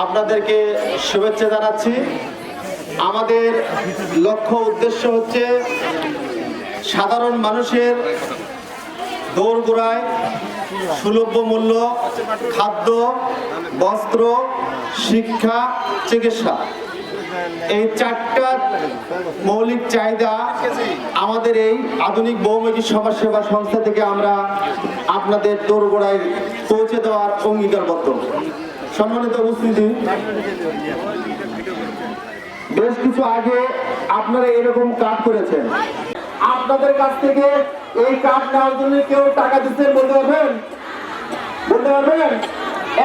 আপনাদেরকে শুভেচ্ছা জানাচ্ছি। আমাদের লক্ষ্য উদ্দেশ্য হচ্ছে সাধারণ মানুষের দোরগোড়ায় সুলভ্য মূল্য খাদ্য, বস্ত্র, শিক্ষা, চিকিৎসা, এই চারটা মৌলিক চাহিদা আমাদের এই আধুনিক বহুমুখী সমাজসেবা সংস্থা থেকে আমরা আপনাদের দোরগোড়ায় পৌঁছে দেওয়ার অঙ্গীকারবদ্ধ। সম্মানিত উপস্থিতি, বেশ কিছু আগে আপনারা এরকম কার্ড করেছেন। আপনাদের কাছ থেকে এই কার্ড নেওয়ার জন্য কেউ টাকা দিচ্ছেন বলতে পারবেন?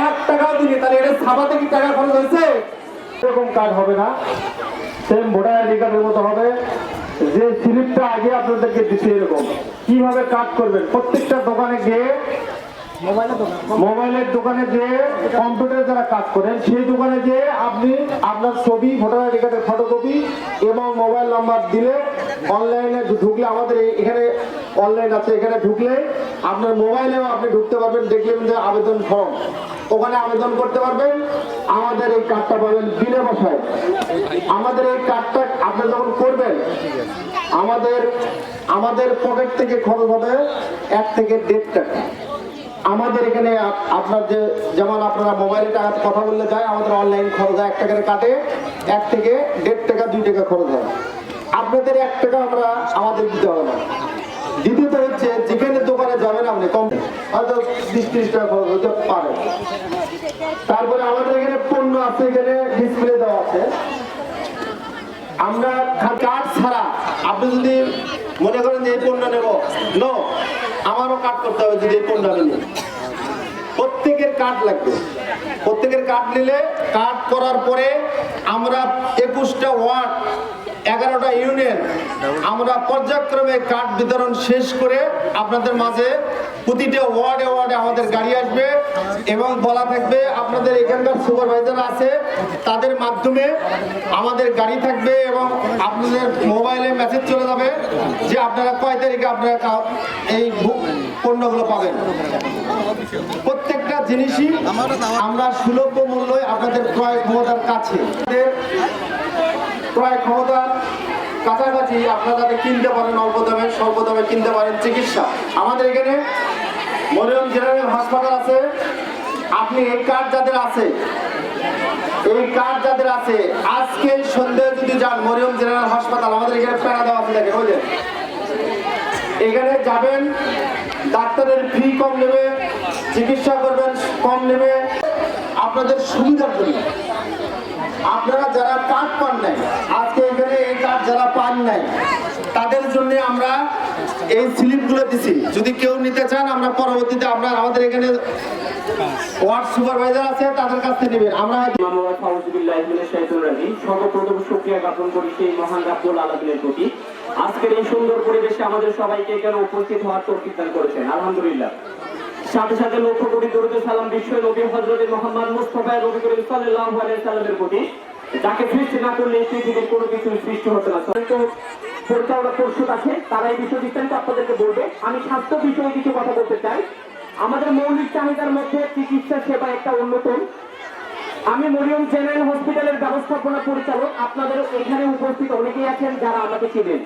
1 টাকাও দিনে, তাহলে এটা ছাপাতে কি টাকা খরচ হয়েছে? এরকম কার্ড হবে না, সেম ভোটার আইডি কার্ডের মতো হবে। যে স্লিপটা আগে আপনাদেরকে দিচ্ছে এরকম কিভাবে কার্ড করবেন, প্রত্যেকটা দোকানে গিয়ে, মোবাইলের দোকানে যে কম্পিউটারে যারা কাজ করেন সেই দোকানে যে আপনি আপনার ছবি, ভোটার আইডি কার্ডের ফটোকপি এবং মোবাইল নাম্বার দিলে অনলাইনে ঢুকলে, আমাদের এখানে অনলাইন আছে, এখানে ঢুকলে আপনার মোবাইলেও আপনি ঢুকতে পারবেন। দেখলেন যে আবেদন ফর্ম, ওখানে আবেদন করতে পারবেন। আমাদের এই কার্ডটা পাবেন বিনা পয়সায়। আমাদের এই কার্ডটা আপনি যখন করবেন, আমাদের পকেট থেকে খরচ হবে 1 থেকে 1.5 টাকা। আমাদের এখানে আপনার যেমন আপনারা মোবাইলে টাকা কথা বললে যায়, আমাদের অনলাইন খরচ 1 টাকা কাটে, 1 থেকে 1.5 টাকা 2 টাকা খরচ হয়। আপনাদের 1 টাকা আমাদের দিতে হবে না। দ্বিতীয়ত হচ্ছে, যেখানে দোকানে যাবেন আপনি কম হয়তো 20-30 টাকা খরচ হতে পারে। তারপরে আমাদের এখানে পণ্য আছে, এখানে ডিসপ্লে দেওয়া আছে। আমরা কার্ড ছাড়া আপনি যদি মনে করেন যে এই পণ্য নেব, নো, আমারও কার্ড করতে হবে। যদি এই পণ্য নিলে প্রত্যেকের কার্ড লাগবে। প্রত্যেকের কার্ড নিলে, কার্ড করার পরে আমরা 21টা ওয়ার্ড, 11টা ইউনিয়ন, আমরা পর্যায়ক্রমে কার্ড বিতরণ শেষ করে আপনাদের মাঝে প্রতিটা ওয়ার্ডে ওয়ার্ডে আমাদের গাড়ি আসবে এবং বলা থাকবে আপনাদের এখানকার সুপারভাইজার আছে, তাদের মাধ্যমে আমাদের গাড়ি থাকবে এবং আপনাদের মোবাইলে মেসেজ চলে যাবে যে আপনারা কয় তারিখে আপনারা এই পণ্যগুলো পাবেন। প্রত্যেকটা জিনিসই আমরা সুলভ্য মূল্যে আপনাদের ক্রয় ক্ষমতার কাছে, ক্রয় ক্ষমতার কাছাকাছি আপনারা যাতে কিনতে পারেন, অল্প দামে স্বল্প দামে কিনতে পারেন চিকিৎসা। আমাদের এখানে মরিয়ম জেনারেল হাসপাতাল আছে। আপনি এই কার্ড যাদের আছে, আজকে সন্ধ্যায় যদি যান মরিয়ম জেনারেল হাসপাতাল, আমাদের এখানে প্যারা দেওয়া আছে, দেখেন ওই যে, এখানে যাবেন, ডাক্তারের ফি কম নেবে, চিকিৎসা করবেন কম নেবে, আপনাদের সুবিধার জন্য। আপনারা যারা কার্ড পান নাই, আজকে এখানে এই কার্ড যারা পান নাই, তাদের জন্য আমরা এই স্লিপগুলো দিছি। যদি কেউ নিতে চান, আমরা পরবর্তীতে আমাদের এখানে ওয়ার্ড সুপারভাইজার আছে, তাদের কাছ থেকে নেবেন। আমরা সর্বপ্রথম শুকরিয়া জ্ঞাপন করি সেই মহান রাব্বুল আলামিনের প্রতি। আজকের এই সুন্দর পরিবেশে আমাদের সবাইকে এখানে উপস্থিত হওয়ার তৌফিক দান করেছেন, আলহামদুলিল্লাহ। সাথে সাথে লক্ষ কোটি দরুদ সালাম বিশ্ব নবী হযরত মুহাম্মদ মুস্তাফা নবী করিম সাল্লাল্লাহু আলাইহি সাল্লামের প্রতি, যাকে সৃষ্টি না করলে এই পৃথিবীর কোনো কিছু সৃষ্টি হতো না। পরিচালনা পরিষদ আছে, তারা এই বিষয় বিস্তারিত আপনাদেরকে বলবে। আমি স্বাস্থ্য বিষয়ে কিছু কথা বলতে চাই। আমাদের মৌলিক চাহিদার মধ্যে চিকিৎসা সেবা একটা অন্যতম। আমি মরিয়ম জেনারেল হসপিটালের ব্যবস্থাপনা পরিচালক। আপনাদের এখানে উপস্থিত অনেকেই আছেন যারা আমাকে চিনেন,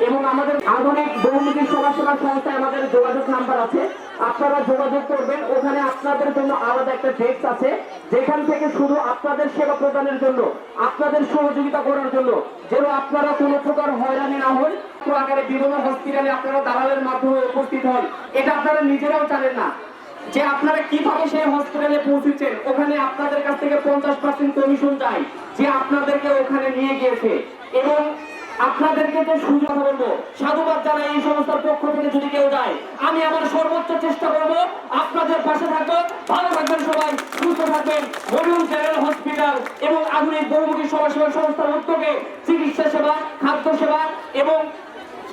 এবং আমাদের আধুনিক বহুমুখী সমাজসেবা সংস্থায় আমাদের যোগাযোগ নাম্বার আছে, আপনারা যোগাযোগ করবেন। ওখানে আপনাদের জন্য আলাদা একটা ডেস্ক আছে, যেখান থেকে শুধু আপনাদের সেবা প্রদানের জন্য, আপনাদের সহযোগিতা করার জন্য, যেন আপনারা কোনো প্রকার হয়রানি না হন। আকারে বিভিন্ন হসপিটালে আপনারা দালালের মাধ্যমে উপস্থিত হন, এটা আপনারা নিজেরাও জানেন না যে আপনারা কিভাবে সেই হসপিটালে পৌঁছেছেন। ওখানে আপনাদের কাছ থেকে 50% কমিশন চাই যে আপনাদেরকে ওখানে নিয়ে গিয়েছে, এবং আপনাদেরকে যে সুযোগ বলবো, সাধুবাদ জানাই এই সংস্থার পক্ষ থেকে যদি কেউ যায়। আমি আমার সর্বোচ্চ চেষ্টা করবো আপনাদের পাশে থাকবো। ভালো থাকবেন সবাই, সুস্থ থাকবেন। মরিয়ম জেনারেল হসপিটাল এবং আধুনিক বহুমুখী সমাজসেবা সংস্থার উদ্যোগে চিকিৎসা সেবা, খাদ্য সেবা এবং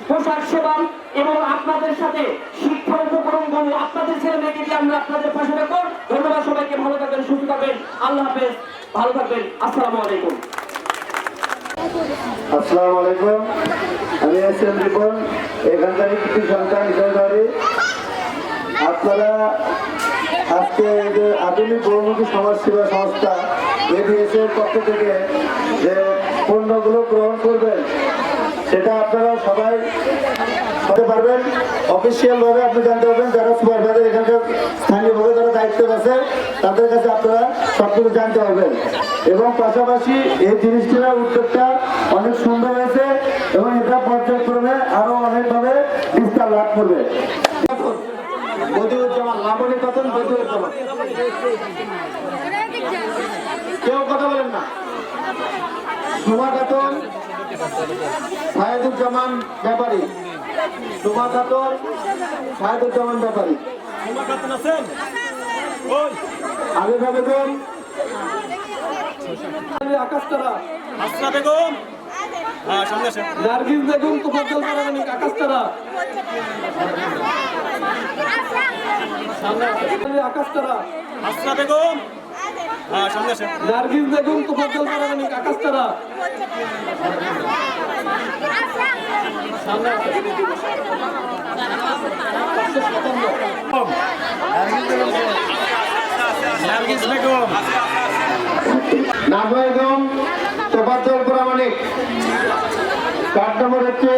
পোশাক সেবা এবং আপনাদের সাথে শিক্ষা উপকরণগুলো আপনাদের ছেলে মেয়েকে দিয়ে আমরা আপনাদের পাশে রাখবো। ধন্যবাদ সবাইকে, ভালো থাকবেন, সুস্থ থাকবেন, আল্লাহ হাফেজ, ভালো থাকবেন, আসসালামু আলাইকুম। আসসালামু আলাইকুম। আমি এসএম রিপন, এখানকার কিছু সন্তান হিসেবে। আপনারা আজকে এই যে আধুনিক বহুমুখী সমাজসেবা সংস্থা এবিএস এর পক্ষ থেকে যে পণ্যগুলো গ্রহণ করবেন সেটা আপনারা সবাই হতে পারবেন। অফিসিয়াল ভাবে আপনি জানতে পারবেন, যারা সুপারভাইজার এখানকার স্থানীয়ভাবে যারা দায়িত্ব আছে তাদের কাছে আপনারা সবকিছু জানতে পারবেন। এবং পাশাপাশি এই জিনিসটার উদ্যোগটা অনেক সুন্দর হয়েছে এবং এটা পর্যায়ক্রমে আরো অনেকভাবে বিস্তার লাভ করবে। বদিউজ্জামান লাবণী খাতুন, বদিউজ্জামান কেউ কথা বলেন না। সুমা খাতুন, সায়েদুজ্জামান ব্যাপারী, সুমা খাতুন, সায়েদুজ্জামান ব্যাপারী, আলিফা বেগম, আকাশতারা, আসরা বেগম, হ্যাঁ সামনে আসেন। নার্গিস বেগম, তোফাজ্জল পারভীন, আকাশতারা, আকাশতারা, আসরা বেগম, হ্যাঁ সামনে আসেন। নার্গিস বেগম, তোফাজ্জল পারভীন, আকাশতারা, নার্গিস বেগম, নাজমা বেগম, তোফাজ্জল প্রামাণিক, কার্ড নম্বর হচ্ছে